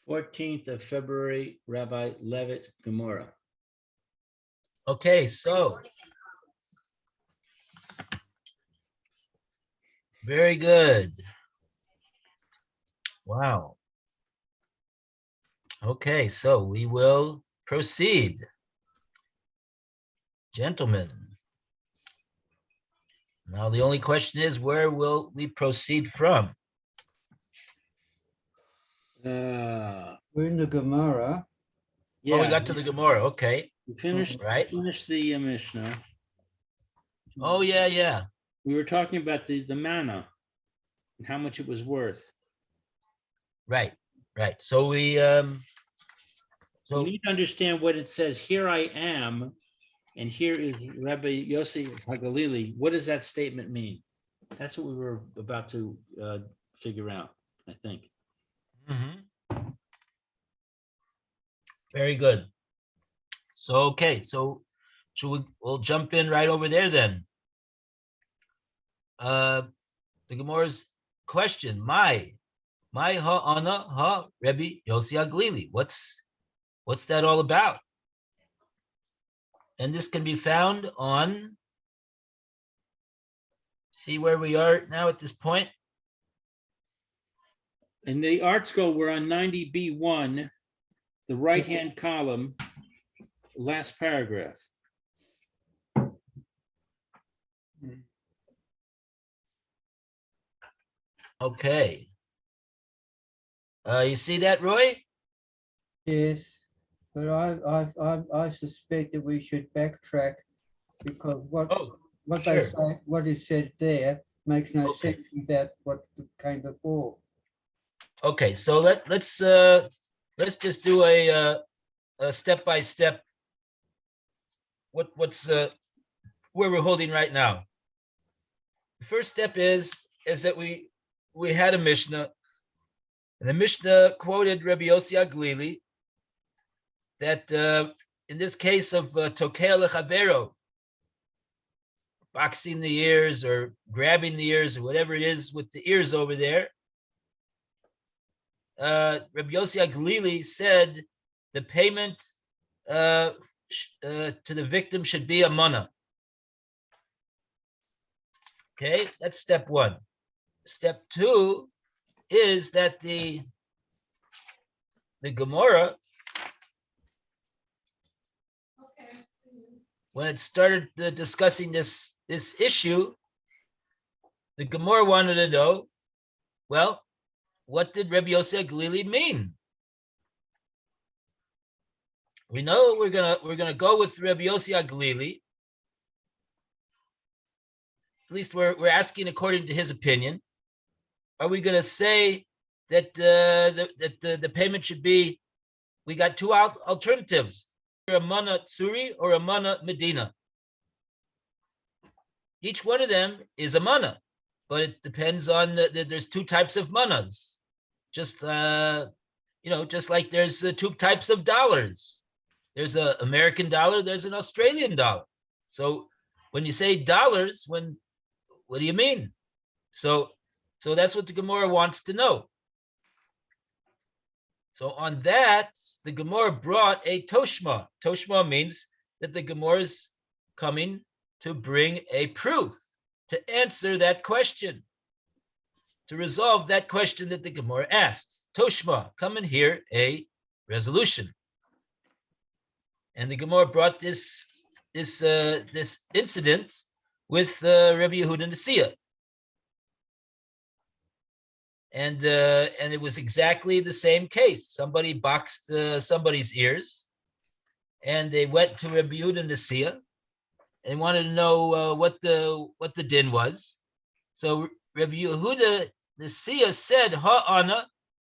14th of February, Rabbi Levitt, Gemora. Okay, so very good. Wow. Okay, so we will proceed. Gentlemen. Now the only question is, where will we proceed from? We're in the Gemara. Yeah, Oh, we got to the Gemora. Okay. we finished, Right. finished the Mishnah. Oh, yeah. We were talking about the manna and how much it was worth. Right. So we You need to understand what it says, here I am, and here is Rabbi Yossi HaGalili. What does that statement mean? That's what we were about to figure out, I think. Very good. So, okay, so we'll jump in right over there then. The Gemara's question, my ha'ana ha Rebbe Yossi HaGalili. What's that all about? And this can be found on, see where we are now at this point? In the art school, we're on 90B1, the right-hand column, last paragraph. Okay. You see that, Roy? Yes, but I suspect that we should backtrack because what they sure. say, what is said there makes no Okay. sense without what came before. Okay, so let's just do a step by step. What's where we're holding right now? The first step is that we had a Mishnah, and the Mishnah quoted Rabbi Yossi HaGalili that in this case of tokea lechavero, boxing the ears or grabbing the ears or whatever it is with the ears over there, Rabbi Yossi HaGalili said the payment to the victim should be a mana. Okay, that's step one. Step two is that the Gemora, when it started discussing this issue, the Gemora wanted to know, well, what did Rabbi Yossi HaGalili mean? We know we're gonna go with Rabbi Yossi HaGalili. At least we're asking according to his opinion. Are we gonna say that the payment should be? We got two alternatives: a mana tsuri or a mana medina. Each one of them is a mana, but it depends on there's two types of manas. Just just like there's two types of dollars. There's an American dollar, there's an Australian dollar. So when you say dollars, what do you mean? So that's what the Gemara wants to know. So on that, the Gemara brought a toshma. Toshma means that the Gemara is coming to bring a proof to answer that question, to resolve that question that the Gemara asked. Toshma, come and hear a resolution. And the Gemara brought this incident with Rabbi Yehuda Nasiya. And it was exactly the same case. Somebody boxed somebody's ears, and they went to Rabbi Yehuda Nasiya and wanted to know what the din was. So Rabbi Yehuda Nasiya said, "Ha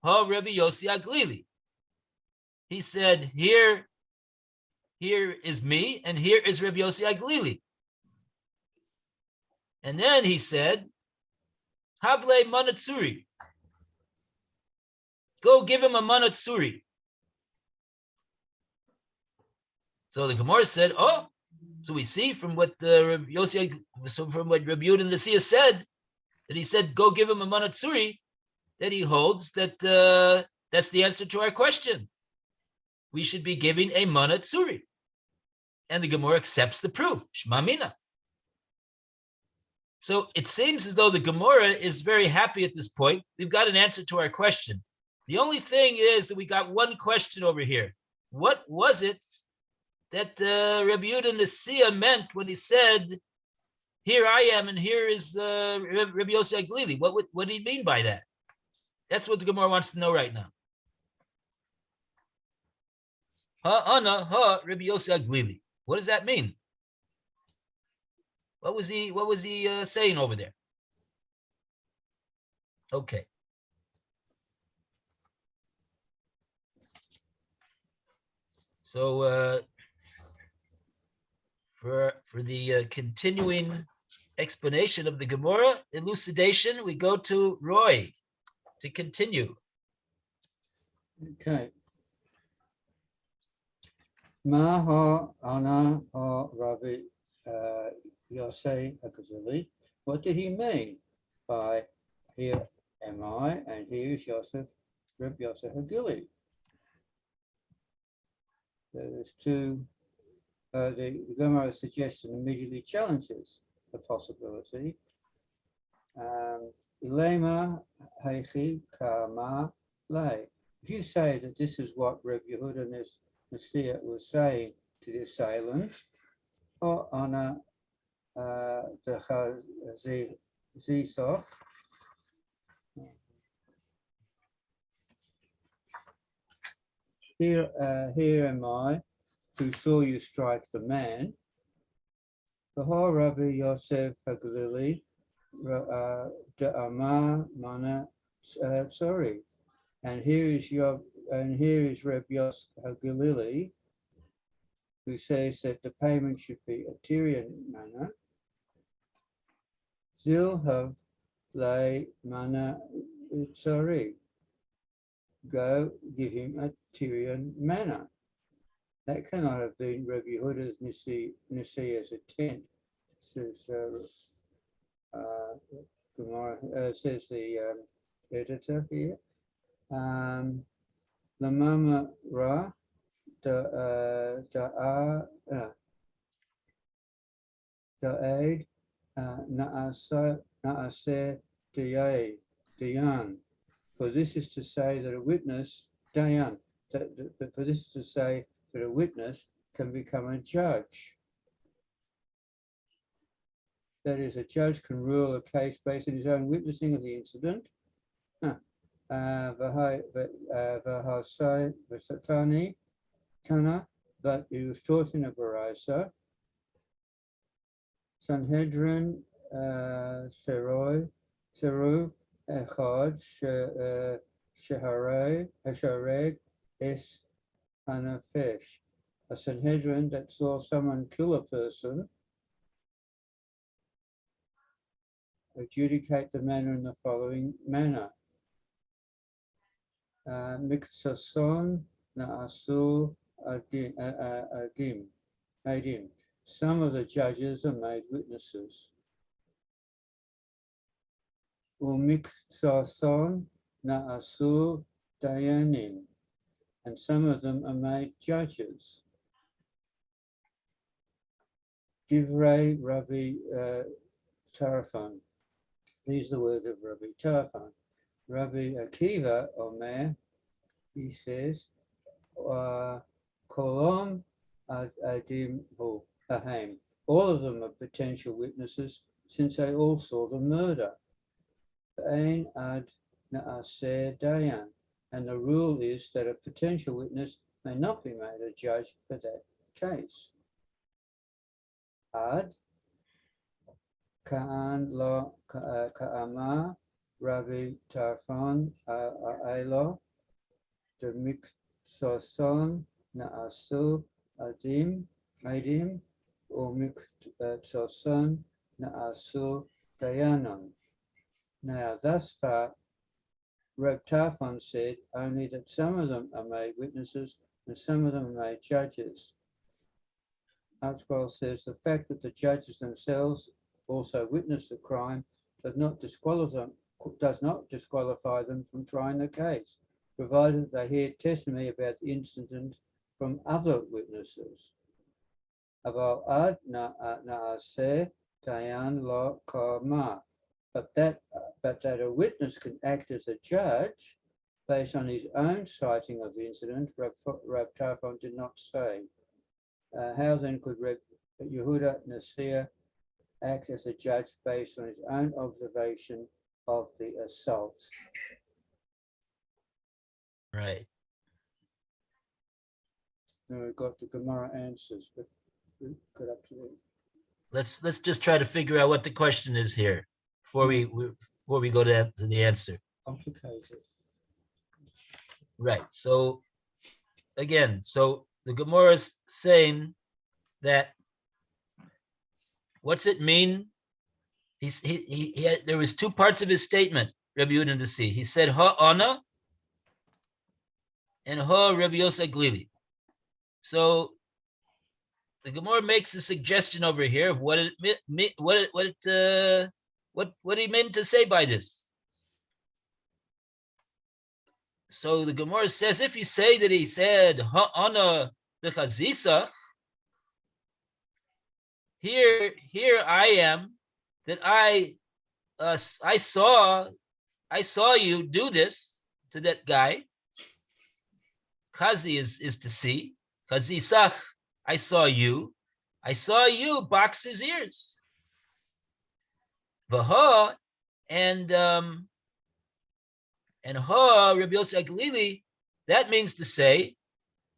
Rabbi Yossi HaGalili." He said, "Here is me, and here is Rabbi Yossi HaGalili." And then he said, "Havle manatsuri." Go give him a manatsuri. So the Gemara said, "Oh, so we see from what Rabbi Yehuda Nasiya said, that he said, go give him a manatsuri, that he holds that That's the answer to our question. We should be giving a mana tsuri. And the Gemara accepts the proof, Shma Mina. So it seems as though the Gemara is very happy at this point. We've got an answer to our question. The only thing is that we got one question over here. What was it that Rabbi Yehuda Nasiya meant when he said, "Here I am, and here is Rabbi Yossi Aglili"? What did he mean by that? That's what the Gemara wants to know right now. Ana ha Rabbi Yossi Aglili. What does that mean? What was he saying over there? Okay. So for the continuing explanation of the Gemara elucidation, we go to Roy to continue. Okay. Maha ana ha Rabbi Yosei Agazili. What did he mean by "here am I" and "here is Yosef, Rabbi Yosef Hagili"? There's two. The Gemara suggests and immediately challenges the possibility. Ilema heichi kama lay. If you say that this is what Rabbi Yehuda Nasiya was saying to the assailant, or ana the Zisoch, here am I, who saw you strike the man. V'ha Rabbi Yosef Haglili de Amar Mana sorry. And here is Rabbi Yosef Haglili, who says that the payment should be a Tyrian manner. Zilhav lay mana sorry. Go give him a Tyrian manner. That cannot have been Rabbi Yehuda's Nasiya's intent, says Gemara, says the editor here. Lamama Ra Da'aid Na'aseh Dayan. For this is to say that a witness, Dayan, for this is to say that a witness can become a judge. That is, a judge can rule a case based on his own witnessing of the incident. But he was taught in a Baraisa. Sanhedrin Seru Echad Shehareg Es Hanafesh. A Sanhedrin that saw someone kill a person adjudicate the matter in the following manner. Miksason Na'asu Adim. Some of the judges are made witnesses. Umiksason Na'asu Dayanim. And some of them are made judges. Divrei Rabbi Tarfon. These are the words of Rabbi Tarfon. Rabbi Akiva Omer, he says, Kolom Adim Ahem. All of them are potential witnesses since they all saw the murder. Ein ad Na'aseh Dayan. And the rule is that a potential witness may not be made a judge for that case. Ad Ka'an lo Ka'ama Rabbi Tarfon A'elo de Miksoson Na'asu Adim or Miksoson Na'asu Dayanon. Now, thus far, Reb Tarfon said only that some of them are made witnesses and some of them are made judges. Archibald says the fact that the judges themselves also witnessed the crime does not disqualify them from trying the case. provided they hear testimony about the incident from other witnesses. Aval ad na'aseh dayan lo kama. But that a witness can act as a judge based on his own citing of the incident, Rab Tarfon did not say. How then could Reb Yehuda Nasir act as a judge based on his own observation of the assault? Right. And we've got the Gemara answers, but we got up to the Let's just try to figure out what the question is here before we go to the answer. complicated. Right. So again, so the Gemara is saying that what's it mean? He had, there was two parts of his statement, Rabbi Yehuda to see. He said ha'ana and ha Rabbi Yosef Glili. So the Gemara makes a suggestion over here of what he meant to say by this. So the Gemara says, if you say that he said ha'ana the chazisa, here I am, that I saw you do this to that guy. Chazi is to see. Chazisach, I saw you box his ears. Vaha and ha Rabbi Yosef Glili, that means to say,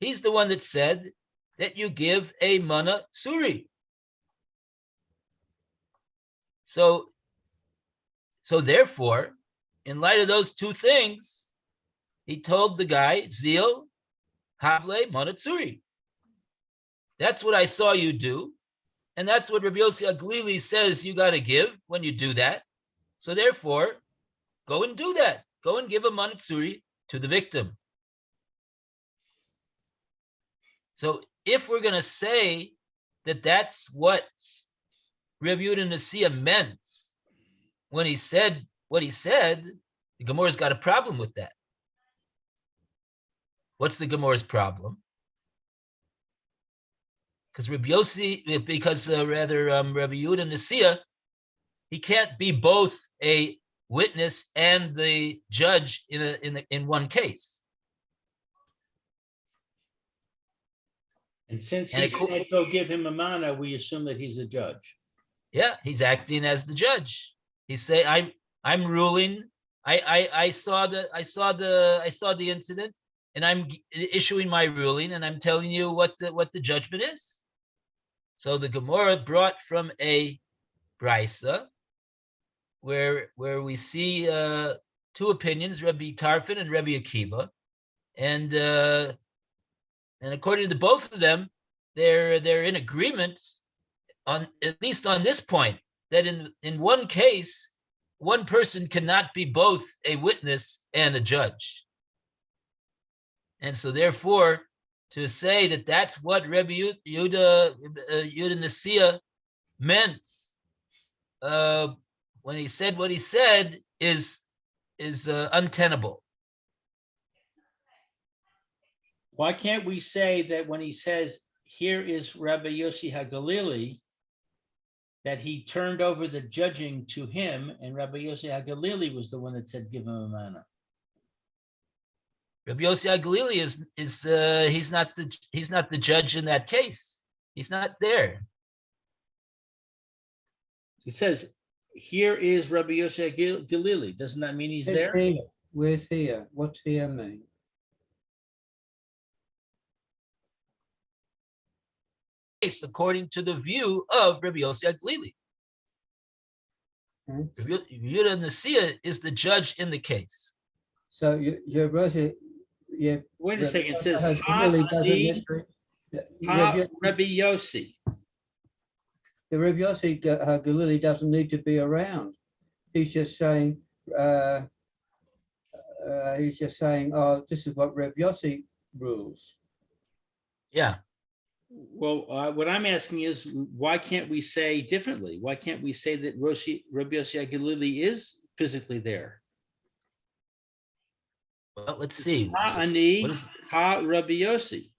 he's the one that said that you give a mana suri. So therefore, in light of those two things, he told the guy, Zil, Havle, Monatsuri. That's what I saw you do. And that's what Rabbi Yosef Glili says you got to give when you do that. So therefore, go and do that. Go and give a Monatsuri to the victim. So if we're going to say that that's what Rabbi Yehuda Nasiya meant when he said what he said, the Gemara's got a problem with that. What's the Gemara's problem? Because Rabbi Yehuda Nasiya, he can't be both a witness and the judge in one case. And since he said go give him a mana, we assume that he's a judge. Yeah, he's acting as the judge. He say, I'm ruling. I saw the incident, and I'm issuing my ruling, and I'm telling you what the judgment is. So the Gemara brought from a brisa where we see two opinions, Rabbi Tarfon and Rabbi Akiva, and according to both of them, they're in agreement on at least on this point, that in one case, one person cannot be both a witness and a judge. And so therefore, to say that that's what Rabbi Yehuda Nasiya meant when he said what he said is untenable. Why can't we say that when he says, here is Rabbi Yossi HaGalili, that he turned over the judging to him, and Rabbi Yossi HaGalili was the one that said, give him a mana? Rabbi Yossi HaGalili is he's not the judge in that case. He's not there. He says, here is Rabbi Yossi HaGalili. Doesn't that mean he's there? Here. Where's here? What's here mean? According to the view of Rabbi Yossi HaGalili. Okay. Rabbi Yehuda Nasiya is the judge in the case. So your brother, yeah. Wait a second. It says, Really Rabbi Yossi. The Rabbi Yossi Galili doesn't need to be around. He's just saying, oh, this is what Rabbi Yossi rules. Yeah. Well, what I'm asking is, why can't we say differently? Why can't we say that Rabbi Yossi HaGalili is physically there? Well, let's see. Ha'ani, What is ha Rabbi Yossi.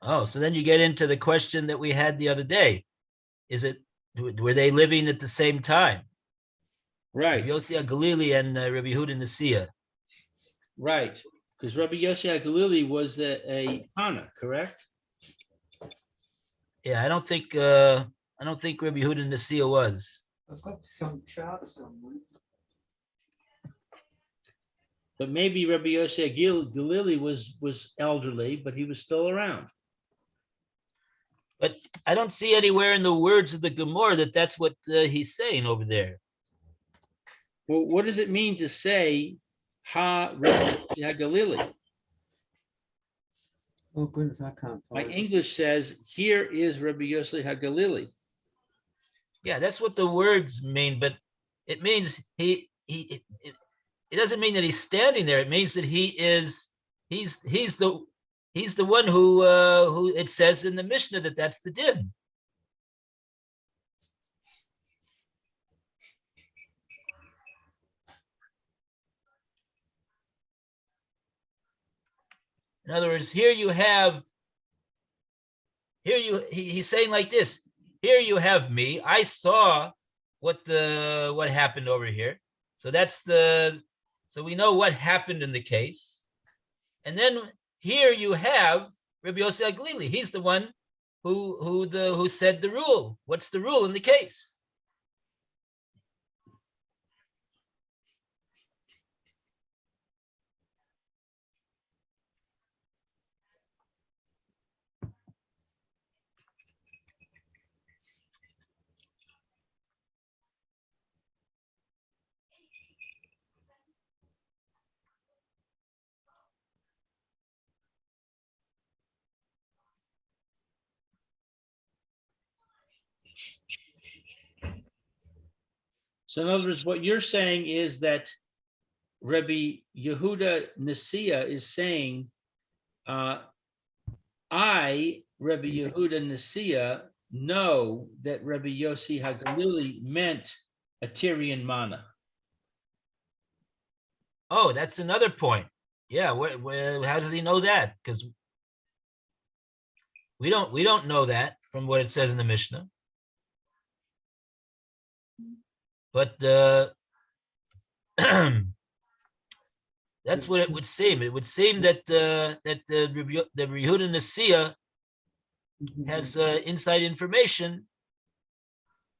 Oh, so then you get into the question that we had the other day. Were they living at the same time? Right, Rabbi Yossi Galili and Rabbi Yehuda Nasiya. right. Because Rabbi Yossi HaGalili was a Hana, correct? Yeah, I don't think Rabbi Yehuda Nasiya was. I've got some charts somewhere. But maybe Rabbi Yossi HaGalili was elderly, but he was still around. But I don't see anywhere in the words of the Gemora that that's what he's saying over there. Well, what does it mean to say ha Rabbi Yossi HaGalili? Oh goodness, I can't My find it. English says, here is Rabbi Yossi HaGalili. Yeah, that's what the words mean, but it means it doesn't mean that he's standing there. It means that he's the one who it says in the Mishnah that that's the din. In other words, he's saying like this. Here you have me. I saw what happened over here. So so we know what happened in the case. And then here you have Rabbi Yossi HaGalili. He's the one who said the rule. What's the rule in the case? So in other words, what you're saying is that Rabbi Yehuda Nasiya is saying, I, Rabbi Yehuda Nasiya, know that Rabbi Yossi HaGalili meant a Tyrian mana. Oh, that's another point. Yeah, how does he know that? Because we don't know that from what it says in the Mishnah. But that's what it would seem. It would seem that the Rabbi Yehuda Nasiya has inside information.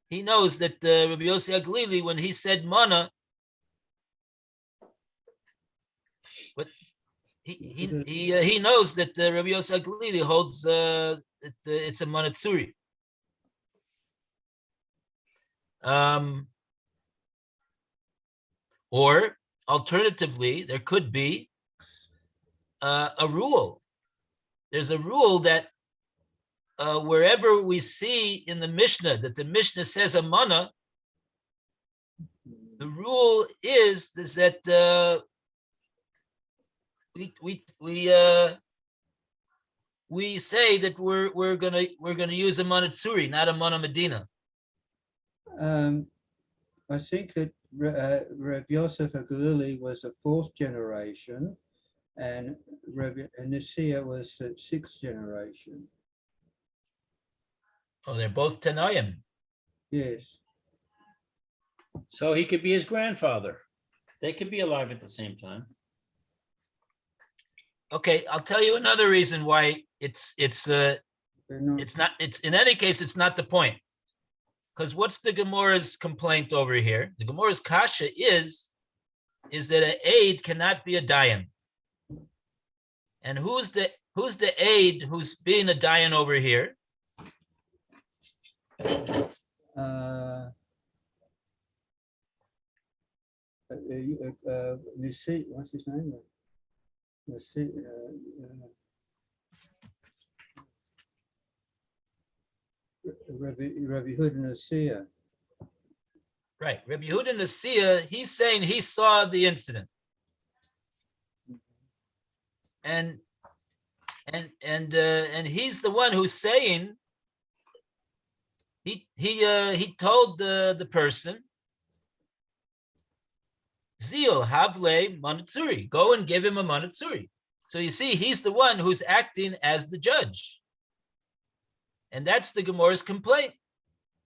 He knows that Rabbi Yossi HaGalili, when he said mana, but he knows that Rabbi Yossi HaGalili holds that it's a manatsuri. Or alternatively, there could be a rule. There's a rule that wherever we see in the Mishnah that the Mishnah says a mana, the rule is that we say that we're gonna use a manatsuri, not a mana medina. I think that Rabbi Yosef HaGalili was the fourth generation, and Rabbi Nasiya was the sixth generation. Oh, they're both Tanayim. Yes. So he could be his grandfather. They could be alive at the same time. Okay, I'll tell you another reason why it's They're not- in any case, it's not the point. Because what's the Gemora's complaint over here? The Gemora's kasha is that an aid cannot be a dayan. And who's the aid who's being a dayan over here? Nasi, what's his name? Nasi, Rabbi Yehuda Nasiya. Right, Rabbi Yehuda Nasiya, he's saying he saw the incident. And And he's the one who's saying he told the person, Zil havle manatsuri, go and give him a manatsuri. So you see, he's the one who's acting as the judge. And that's the Gemora's complaint.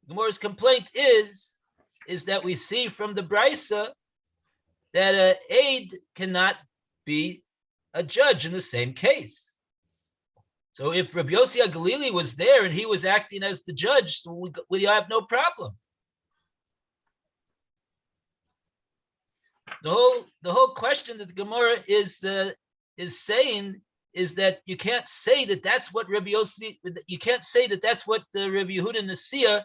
Gemora's complaint is that we see from the Brisa that an aide cannot be a judge in the same case. So if Rabbi Yossi HaGalili was there and he was acting as the judge, so we have no problem. The whole question that the Gemora is saying is that you can't say that that's what Rabbi Yossi, you can't say that that's what Rabbi Yehuda Nasiya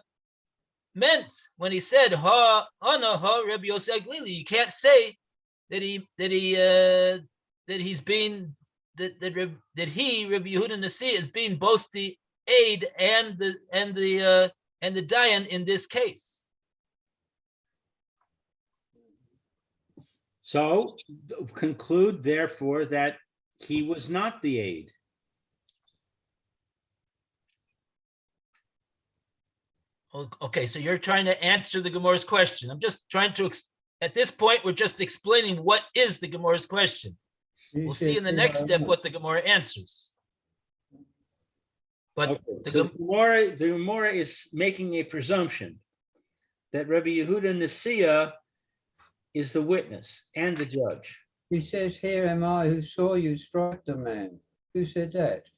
meant when he said ha ana ha Rabbi Yossi HaGalili. You can't say that he Rabbi Yehuda Nasiya is being both the aid and the dayan in this case. So conclude, therefore, that he was not the aide. Okay, so you're trying to answer the Gemora's question. I'm just trying to, at this point, we're just explaining what is the Gemora's question. We'll see in the next step what the Gemora answers. But okay, the Gemora is making a presumption that Rabbi Yehuda Nasiya is the witness and the judge. He says, here am I who saw you strike the man. Who said that?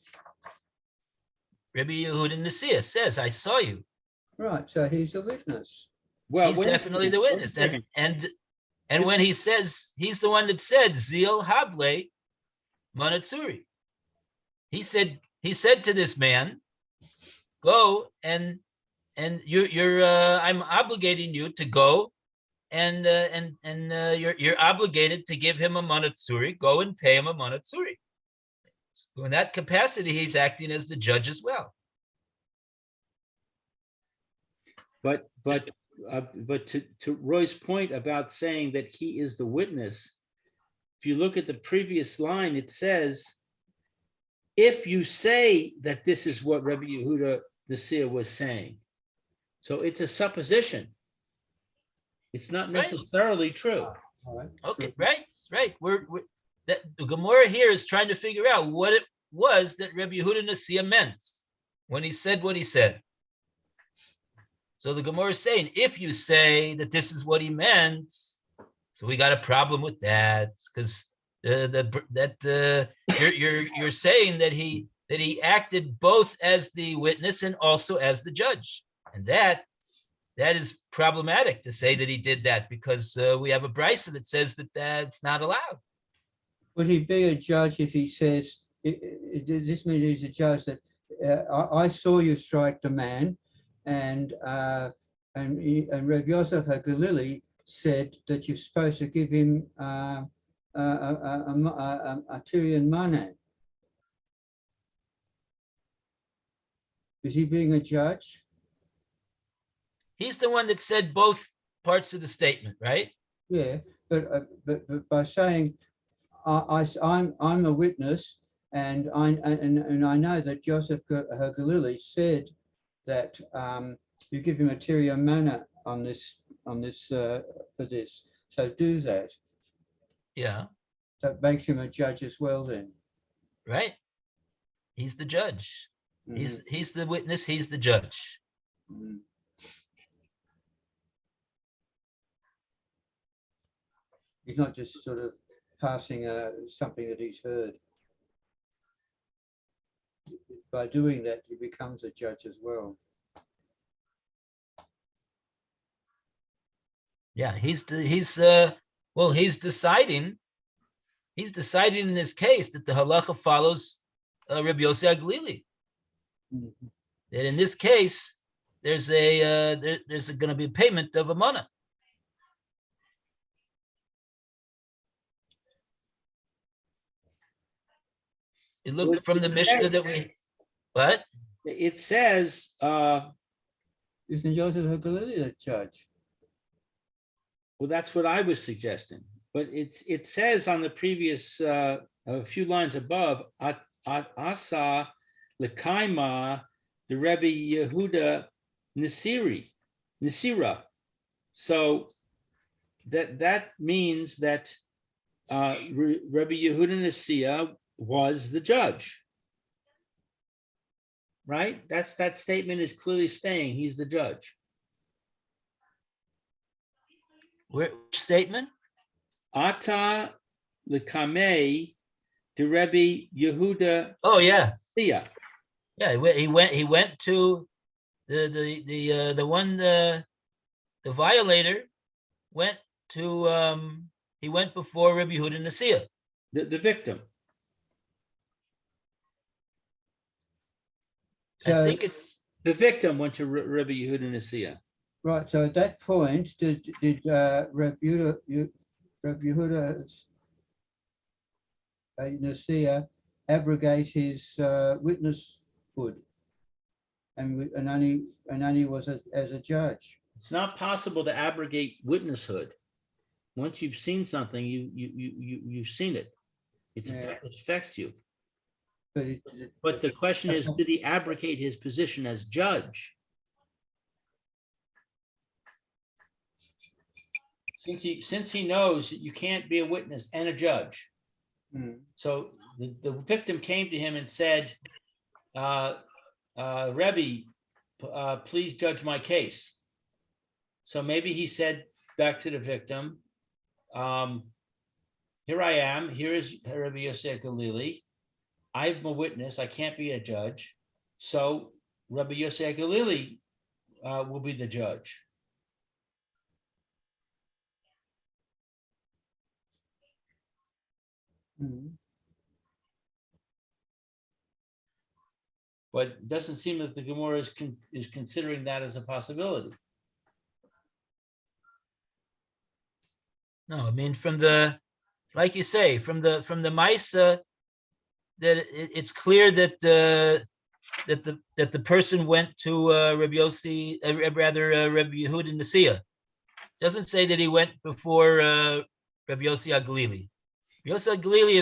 Rabbi Yehuda Nasiya says, I saw you. Right, so he's the witness. Well, He's definitely the witness. And when he says, he's the one that said, Zil hable manatsuri. He said to this man, go and you're I'm obligating you to go and you're obligated to give him a manatsuri. Go and pay him a manatsuri. So in that capacity, he's acting as the judge as well. But to Roy's point about saying that he is the witness, if you look at the previous line, it says, if you say that this is what Rabbi Yehuda Nasiya was saying. So it's a supposition. It's not necessarily true. Right. Okay, right. We're that the Gemora here is trying to figure out what it was that Rabbi Yehuda Nasiya meant when he said what he said. So the Gemora is saying, if you say that this is what he meant, so we got a problem with that, because you're saying that he acted both as the witness and also as the judge, and that is problematic to say that he did that, because we have a brisa that says that that's not allowed. Would he be a judge if he says, this means he's a judge that I saw you strike the man, and Rabbi Yosef HaGalili said that you're supposed to give him a Tyrian money. Is he being a judge? He's the one that said both parts of the statement, right? Yeah, but by saying I'm a witness, and I know that Joseph HaGalili said that you give him a Tyrian manna on this for this. So do that. Yeah. That makes him a judge as well then. Right. He's the judge. Mm-hmm. He's the witness, he's the judge. Mm-hmm. He's not just sort of passing something that he's heard. By doing that, he becomes a judge as well. Yeah, he's deciding in this case that the halacha follows Rabbi Yossi HaGalili. Mm-hmm. That in this case, there's going to be a payment of a mana. It looked from the Mishnah that we, what? It says, isn't Joseph HaGalili the judge? well, that's what I was suggesting. But it says on the previous, a few lines above, asa lekaima the Rebbe Yehuda Nisira. So that means that Rebbe Yehuda Nisira was the judge. Right? That statement is clearly saying he's the judge. Which statement? Ata lekamei de Rebbe Yehuda Oh yeah, Sia. yeah. He went to the one the violator went to he went before Rabbi Yehuda Nasiya. The victim. I So, think it's The victim went to Rebbe Yehuda Nasiya. right, so at that point, did Reb Yehuda Nasiya abrogate his witnesshood and only was as a judge? It's not possible to abrogate witnesshood. Once you've seen something, you've seen it. It affects you. But the question is, did he abrogate his position as judge? Since he knows that you can't be a witness and a judge. So the victim came to him and said, Rebbe, please judge my case. So maybe he said back to the victim, here I am, here is Rebbe Yosef Galili. I'm a witness, I can't be a judge. So Rebbe Yosef Galili will be the judge. But it doesn't seem that the Gemora is considering that as a possibility. no. I mean, from the, like you say, from the Maisa, that it's clear that the person went to Rabbi Yossi, Rabbi Yehuda Nasiya. Doesn't say that he went before Rabbi Yossi Aglili. Rabbi Yossi Aglili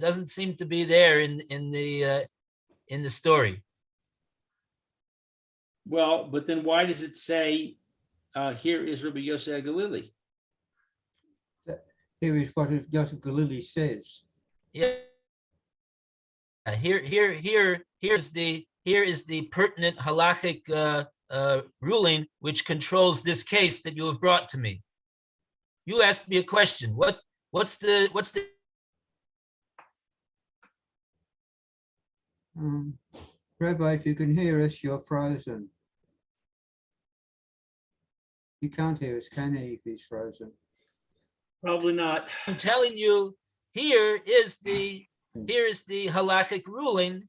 doesn't seem to be there in the story. Well, but then why does it say here is Rabbi Yosef Galili? Here is what Yosef Galili says. Yeah. Here is the pertinent halachic ruling which controls this case that you have brought to me. You asked me a question. What's the Rabbi, if you can hear us, you're frozen. You can't hear us, can he, if he's frozen? Probably not. I'm telling you, here is the halachic ruling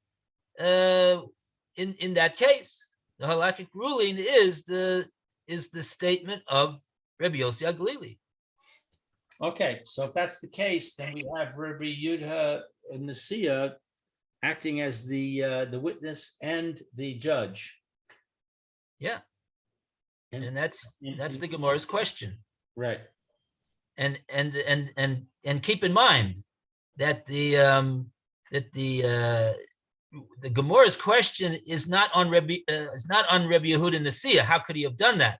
in that case. The halachic ruling is the statement of Rabbi Yossi Aglili. Okay, so if that's the case, then we have Rabbi Yehuda Nasiya acting as the witness and the judge. Yeah, and that's the Gemara's question. Right. And keep in mind that the Gemara's question is not on Rabbi Yehuda Nasiya. How could he have done that?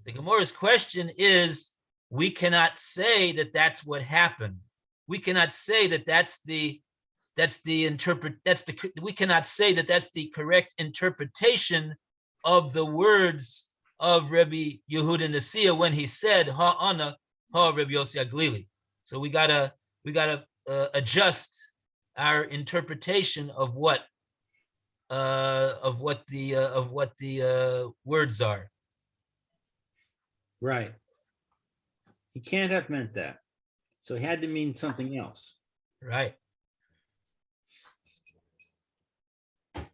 The Gemara's question is, we cannot say that that's what happened. We cannot say that we cannot say that that's the correct interpretation of the words of Rabbi Yehuda Nasiya when he said Ha'ana Ha Rabbi Yossi Aglili. So we gotta adjust our interpretation of what the words are. Right. He can't have meant that. So he had to mean something else. Right.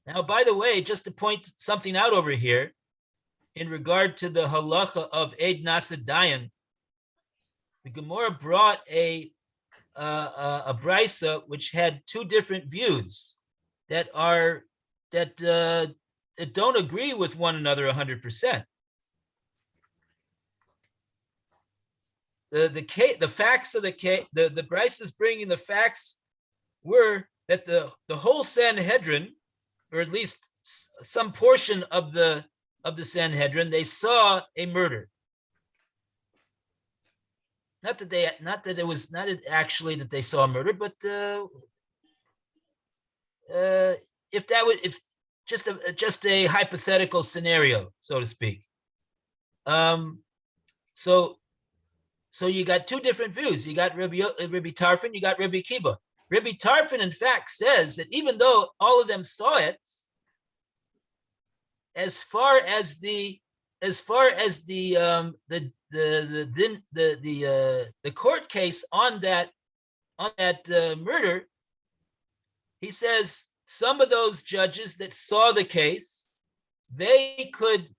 Now, by the way, just to point something out over here, in regard to the halacha of Eid Nasa Dayan, the Gemara brought a brisa which had two different views that don't agree with one another 100%. The facts of the brisa is bringing the facts were that the whole Sanhedrin, or at least some portion of the Sanhedrin, they saw a murder. Not that it was not actually that they saw a murder, but if just a hypothetical scenario, so to speak. So you got two different views. You got Rabbi Tarfon, you got Rabbi Akiva. Rabbi Tarfon, in fact, says that even though all of them saw it, as far as the court case on that murder, he says some of those judges that saw the case, they could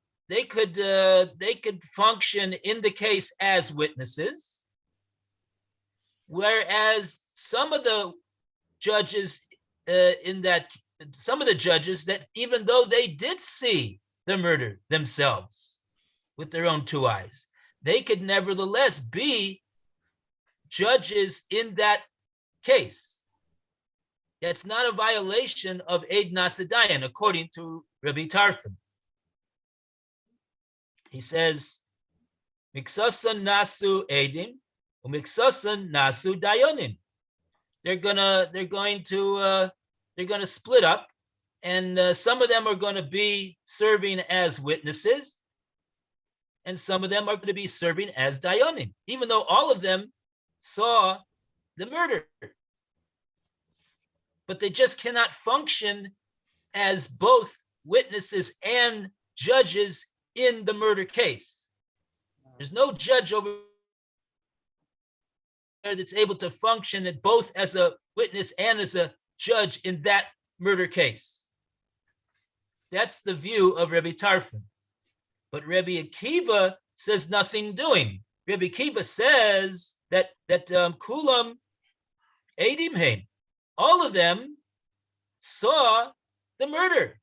function in the case as witnesses, whereas some of the judges that even though they did see the murder themselves with their own two eyes, they could nevertheless be judges in that case. That's not a violation of Eid Nasadayan, according to Rabbi Tarfon. He says, "Miksasan nasu edim, umiksasan nasu dayonim." They're going to split up, and some of them are going to be serving as witnesses, and some of them are going to be serving as dayonim, even though all of them saw the murder. But they just cannot function as both witnesses and judges in the murder case. There's no judge over there that's able to function at both as a witness and as a judge in that murder case. That's the view of Rabbi Tarfon. But Rabbi Akiva says nothing doing. Rabbi Akiva says that kulam edim hein, all of them saw the murder.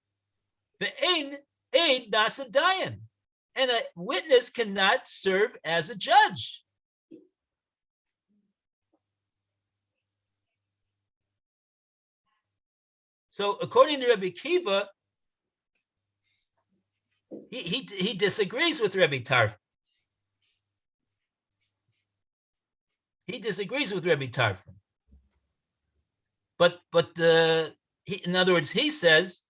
Ve'ein eid nasa dayan, and a witness cannot serve as a judge. So according to Rabbi Akiva, he disagrees with Rabbi Tarfon. He disagrees with Rabbi Tarfon. But in other words, he says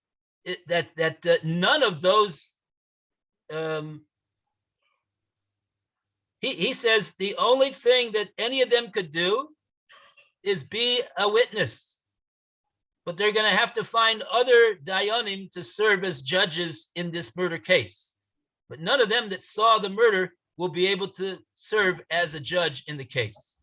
that none of those. He says the only thing that any of them could do is be a witness. But they're going to have to find other dayanim to serve as judges in this murder case. But none of them that saw the murder will be able to serve as a judge in the case.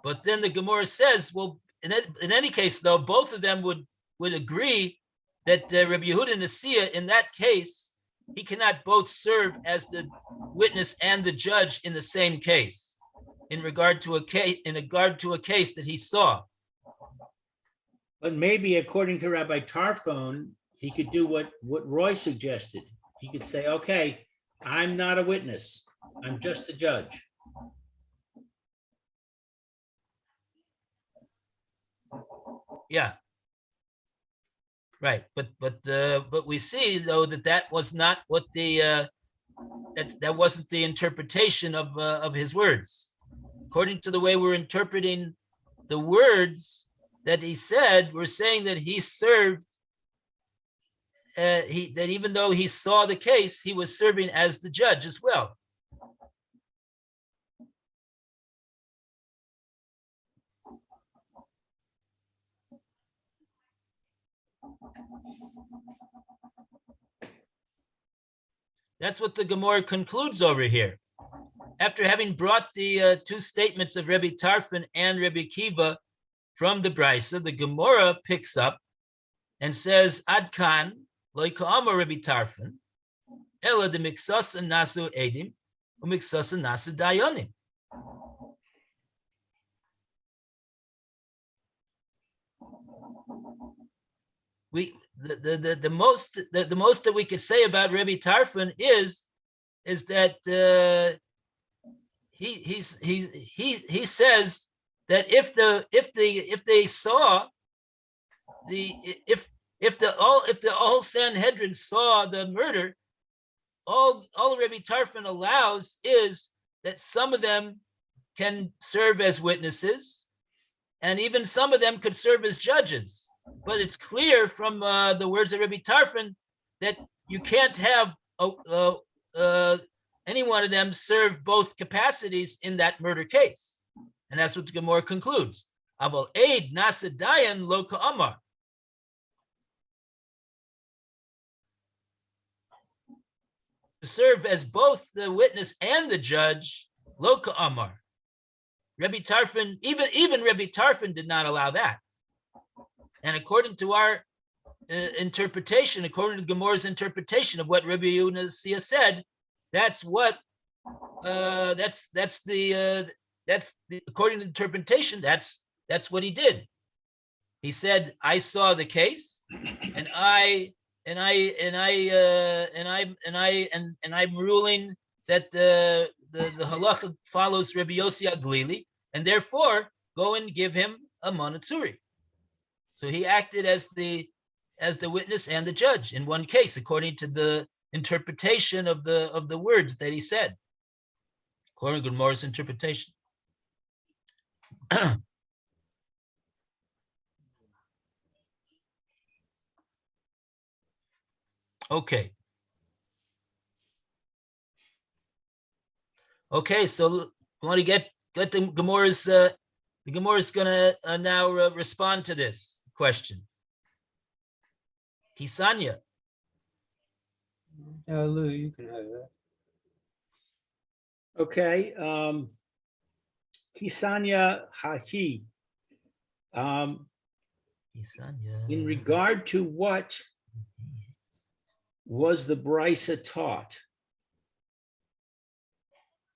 But then the Gemora says, well, in any case, though, both of them would agree that Rabbi Yehuda Nasiya, in that case, he cannot both serve as the witness and the judge in the same case, in regard to a case that he saw. But maybe according to Rabbi Tarfon, he could do what Roy suggested. He could say, okay, I'm not a witness. I'm just a judge. Yeah. Right, but we see though that was not what that wasn't the interpretation of his words. According to the way we're interpreting the words that he said, we're saying that he served. That even though he saw the case, he was serving as the judge as well. That's what the Gemora concludes over here. After having brought the two statements of Rabbi Tarfon and Rabbi Akiva from the Brisa, the Gemora picks up and says, Ad kan lo ka'amar Rabbi Tarfon, ela de miksasa nasu edim, u miksasa nasu dayanim. The most that we could say about Rabbi Tarfon is is that he says that if they saw if the whole Sanhedrin saw the murder, all Rabbi Tarfon allows is that some of them can serve as witnesses, and even some of them could serve as judges. But it's clear from the words of Rabbi Tarfon that you can't have any one of them serve both capacities in that murder case. And that's what the Gemara concludes. Aval eid nasa dayan lo ka'amar. To serve as both the witness and the judge, lo ka'amar. Rabbi Tarfon, even Rabbi Tarfon did not allow that. And according to our interpretation, according to Gemora's interpretation of what Rabbi Yehuda said, that's what that's the according to the interpretation, that's what he did. He said, I saw the case, and I'm ruling that the halacha follows Rabbi Yossi Aglili, and therefore go and give him a monatsuri. So he acted as the witness and the judge in one case, according to the interpretation of the words that he said, according to Gemora's interpretation. Okay. Okay, so we want to get the Gemora's. The Gemora is going to now respond to this question. Kisanya. Yeah, Lou, you can have that. Okay. Kisanya Hachi. Kisanya. In regard to what was the Brisa taught?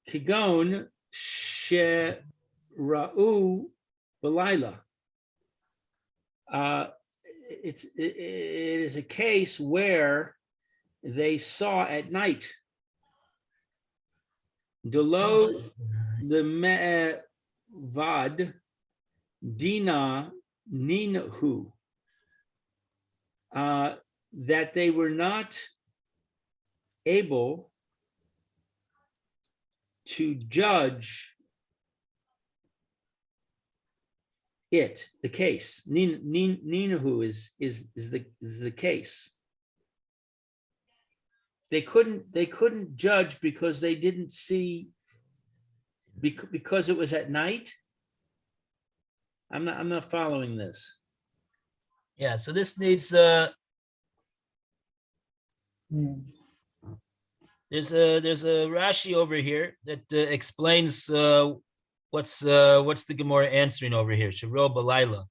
Kigon Shera'u Balayla. It is a case where they saw at night. Delo the Me'vad Dina Ninahu. That they were not able to judge it, the case. Ninahu is the case. They couldn't judge because they didn't see, because it was at night. I'm not following this. Yeah, so this needs there's a Rashi over here that explains what's the Gemara answering over here. Sharo Balayla.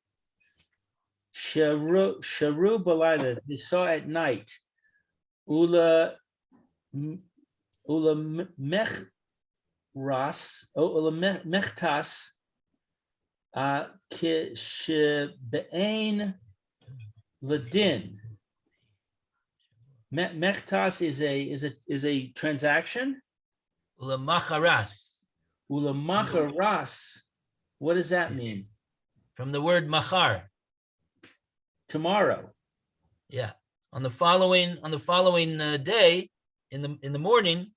Sharu Balayla, they saw at night. Ula Mechras, Ula Mechtas, Kishebein Ladin. Mechtas is a transaction. Ulamacharas. Ulamacharas. What does that mean? From the word machar. Tomorrow. Yeah. On the following day, in the morning.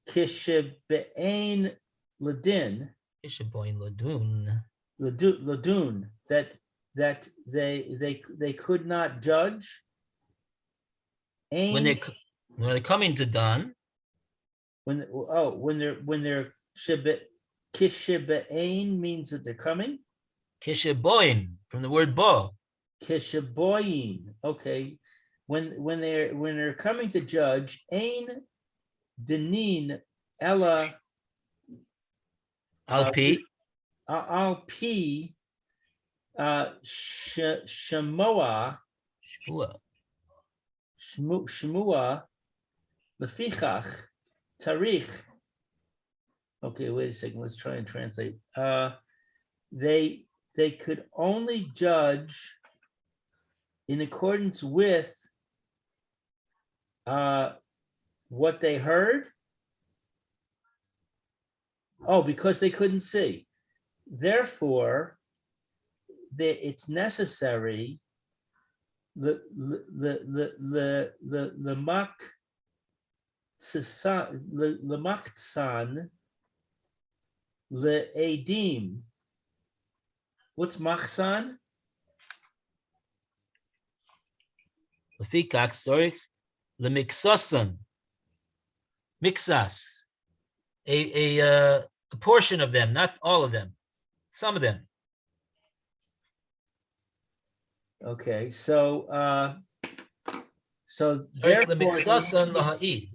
Kishebein Ladin. Kishebein Ladun. Ladun. That they could not judge. When they're coming to dawn. When they're kishebein means that they're coming. Kisheboin from the word bo. Kisheboin. Okay. When they're coming to judge, ein denin ella Alpi. Alpi Shemoa Lefichach Tarich. Okay, wait a second. Let's try and translate. They could only judge in accordance with what they heard? Oh, because they couldn't see. Therefore, it's necessary the maksan le edim. What's maksan? Lefikach sorry, lemiksasan, mixas, a portion of them, not all of them, some of them. Okay, so Sorry, therefore, lemiksasan laha'id.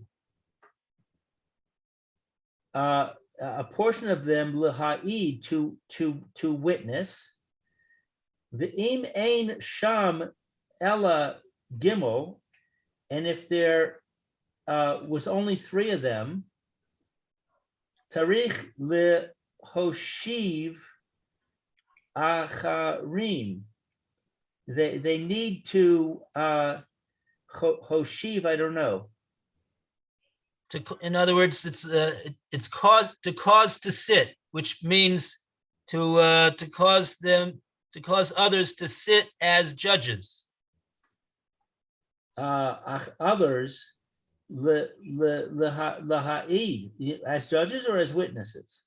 a portion of them laha'id to witness. The im ein sham ella gimel, and if there was only 3 of them, tarich lehoshiv acharim. They need to hoshiv. I don't know. In other words, it's cause to sit, which means to cause others to sit as judges. Others laha'id, as judges or as witnesses?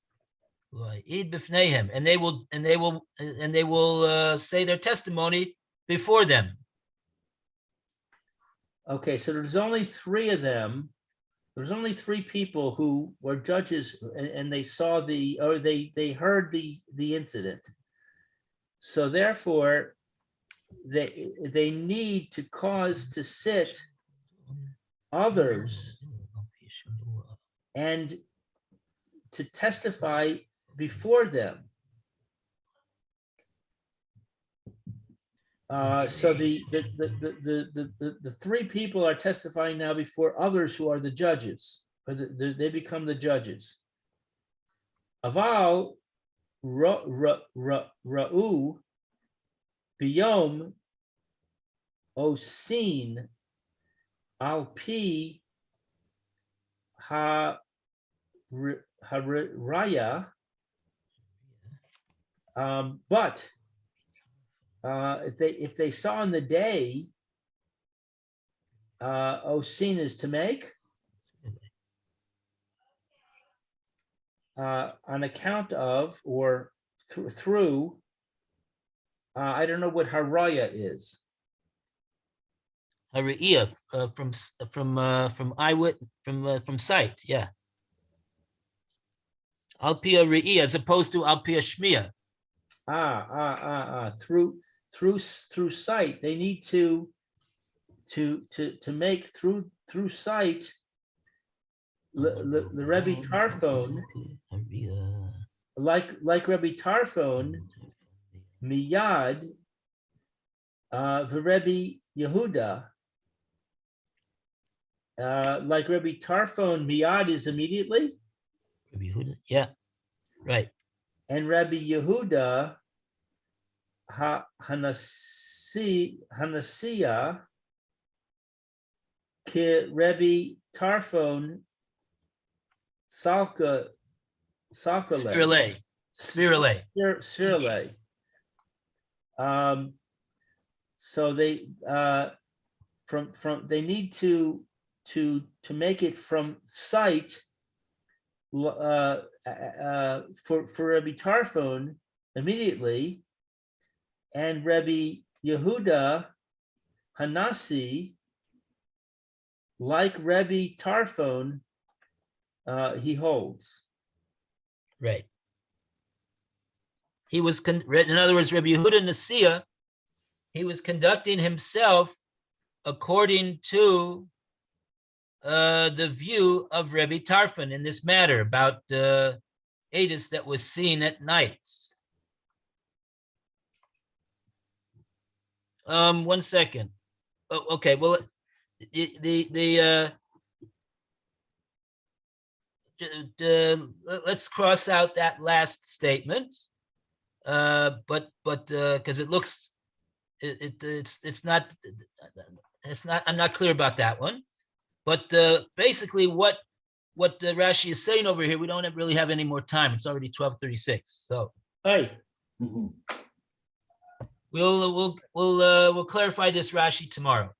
And they will say their testimony before them. Okay, so there's only 3 of them. There's only 3 people who were judges, and they saw they heard the incident. So therefore, they need to cause to sit others and to testify before them. So the 3 people are testifying now before others who are the judges. They become the judges. Aval ra'u biyom osin al pi haraya. But if they saw in the day, osin is to make, on account of or through. I don't know what haraya is. Hariyah from eyewitness from sight, yeah. Alpia re'i as opposed to alpia shmiya. Through sight, they need to make through sight. The Rebbe Tarfon, like Rebbe Tarfon, miyad, the Rebbe Yehuda, like Rebbe Tarfon, miyad is immediately. Rebbe Yehuda, yeah, right. And Rabbi Yehuda Hanasiya ke Rabbi Tarfon Salkale. Spirale. So they they need to make it from sight. For Rabbi Tarfon immediately, and Rabbi Yehuda Hanasi, like Rabbi Tarfon, he holds. Right. He was, in other words, Rabbi Yehuda Nasiya, he was conducting himself according to the view of Rebbe Tarfon in this matter about Edis that was seen at night. 1 second. Oh, okay, well, let's cross out that last statement, but because it looks, it's not, I'm not clear about that one. But basically, what the Rashi is saying over here, we don't really have any more time. It's already 12:36. So Hey, we'll clarify this Rashi tomorrow.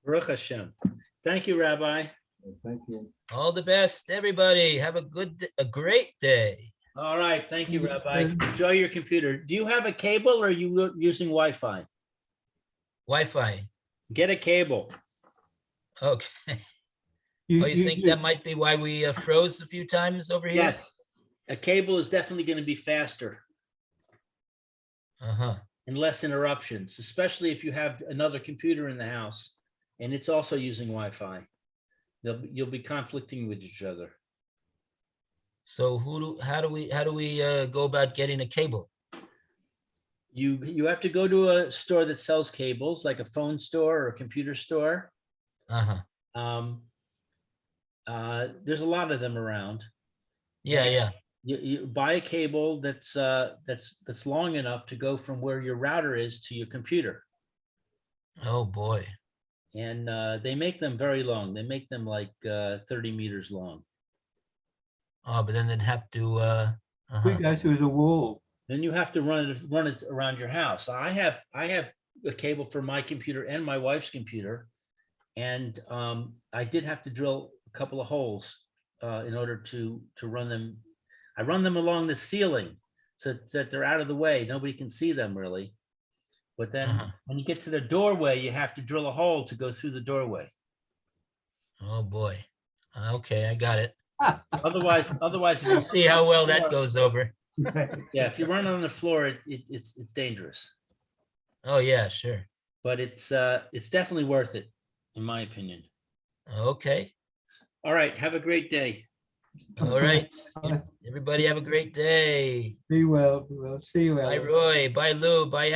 Baruch Hashem. Thank you, Rabbi. Thank you. All the best, everybody. Have a great day. All right, thank you, Thank you. Rabbi. Enjoy your computer. Do you have a cable or are you using Wi-Fi? Wi-Fi. Get a cable. Okay. Oh, you think that might be why we froze a few times over here? Yes, a cable is definitely going to be faster Uh-huh. and less interruptions, especially if you have another computer in the house and it's also using Wi-Fi. You'll be conflicting with each other. So how do we go about getting a cable? You have to go to a store that sells cables, like a phone store or a computer store. Uh-huh. There's a lot of them around. Yeah, yeah. You buy a cable that's long enough to go from where your router is to your computer. Oh boy. And they make them very long. They make them like 30 meters long. Oh, but then they'd have to We got through the wall. Then you have to run it around your house. I have a cable for my computer and my wife's computer, and I did have to drill a couple of holes in order to run them. I run them along the ceiling so that they're out of the way. Nobody can see them really. But then when you get to the doorway, you have to drill a hole to go through the doorway. Oh boy. Okay, I got it. Otherwise, if We'll you see how well that goes over. yeah, if you run on the floor, it's dangerous. Oh yeah, sure. But it's definitely worth it, in my opinion. Okay. All right, have a great day. All right. Everybody have a great day. Be well. We'll see you. Bye, Ellen. Roy. Bye, Lou. Bye,